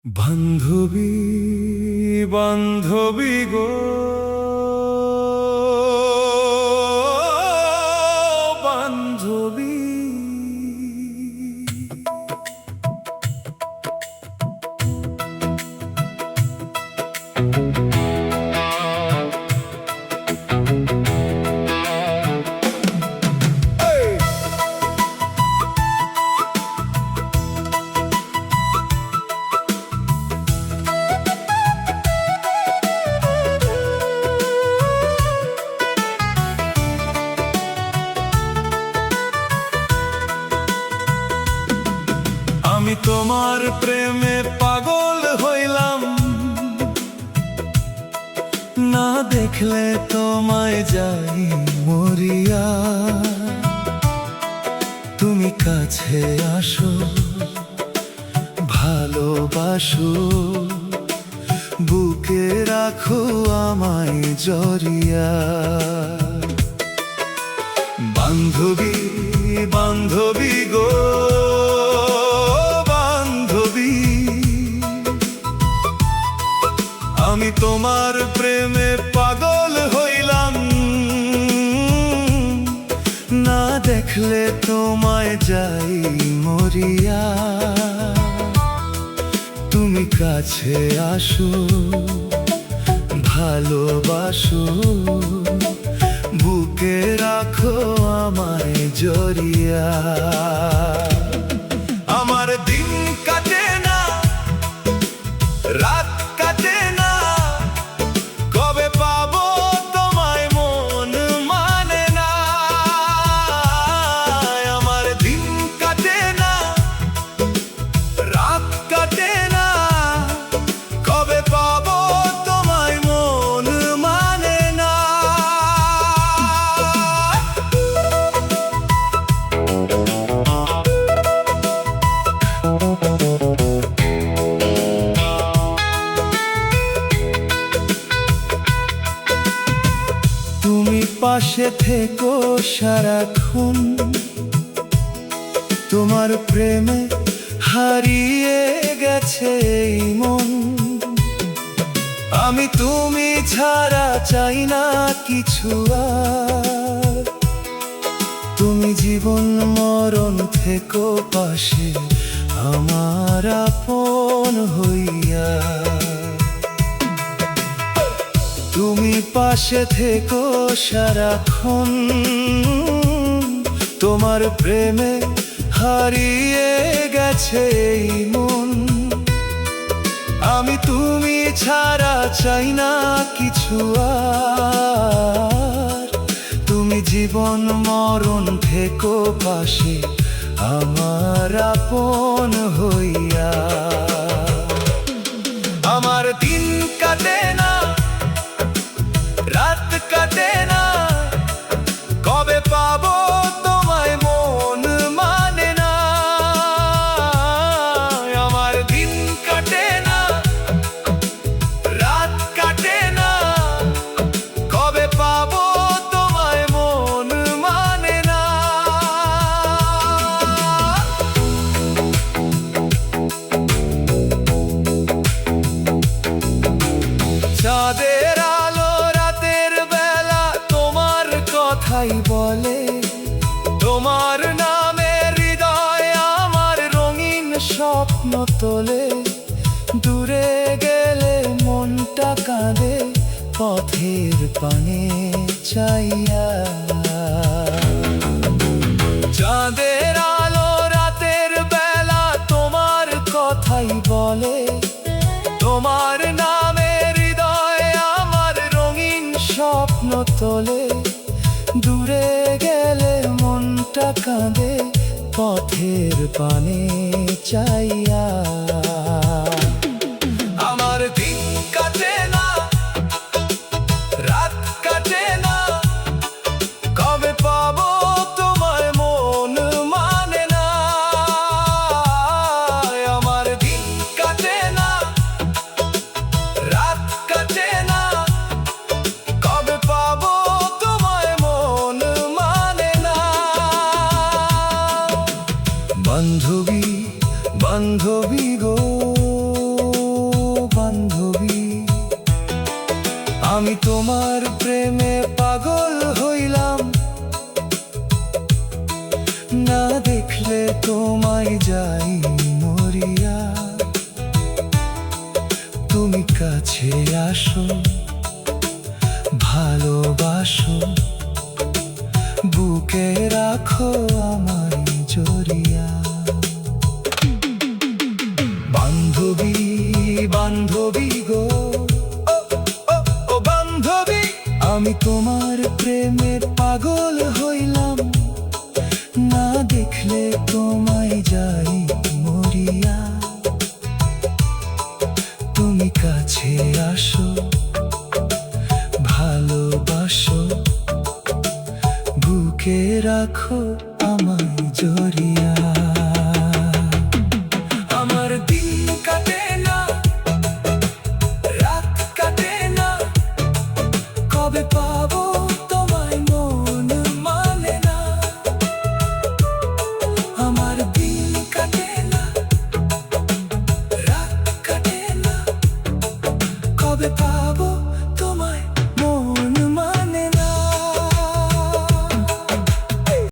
বান্ধবী বান্ধবী গো বান্ধবী আমি তোমার প্রেমে পাগল হইলাম, না দেখলে তোমায় যাই মরিয়া। তুমি কাছে আসো, ভালোবাসো, বুকে রাখো আমায় জড়িয়া। বান্ধবী বান্ধবী গো আমি তোমার প্রেমে পাগল হইলাম, না দেখলে তোমায় যাই মরিয়া। তুমি কাছে আসো, ভালোবাসো, বুকে রাখো আমায় জড়িয়া। আমার দিন কাটে না, রাত কাটে না, কবে পাবো তোমায় মন মানে না। আমার দিন কাটে না, রাত কাটে না, কবে পাবো তোমায় মন মানে না। তুমি পাশে থেকো সারাক্ষণ, তোমার প্রেমে হারিয়ে গেছে এই মন। আমি তুমি ছাড়া চাই না কিছু আর, তুমি জীবন মরণ থেকো পাশে আমার আপন হইয়া। তুমি পাশে থেকো সারাক্ষণ, তোমার প্রেমে হারিয়ে গেছে এই মন। আমি তুমি ছাড়া চাই না কিছু আর, তুমি জীবন মরণ থেকো পাশে আমার আপন হইয়া। আমার দিন কাটে না, রাত কাটে না, কবে পাবো তোমায় মন মানে না। আমার দিন কাটে না, রাত কাটে না, কবে পাবো তোমায় মন মানে না। চাঁদের কথাই বলে, তোমার নামে হৃদয় আমার রঙিন স্বপ্ন তোলে। দূরে গেলে মনটা কাঁদে পথের পানে চাইয়া। চাঁদের আলো রাতের বেলা তোমার কথাই বলে, তোমার নামে হৃদয় আমার রঙিন স্বপ্ন তোলে। দূরে গেলে মনটা কাঁদে পথের পানে চাইয়া। আমার দিন কাটে না, রাত কাটে না, কবে পাবো তোমায় মন মানে না। আমার দিন কাটে না, রাত কাটে না, কবে পাবো তোমায় মন মানে না। বান্ধবী বান্ধবী গো। আমি তোমার প্রেমে পাগল হইলাম, না দেখলে তোমায় যাই মরিয়া। তুমি কাছে আসো, ভালোবাসো, বুকে রাখো আমায় জড়িয়া। বান্ধবী বান্ধবী গো, ও বান্ধবী, আমি তোমার প্রেমে পাগল হইলাম, না দেখলে তোমায় যাই মরিয়া। তুমি কাছে আসো, ভালোবাসো, বুকে রাখো আমায় জড়িয়া। আমার দিন কাটে না, রাত কাটে না, কবে পাবো তোমায় মন মানে না। আমার দিন কাটে না, রাত কাটে না, কবে পাবো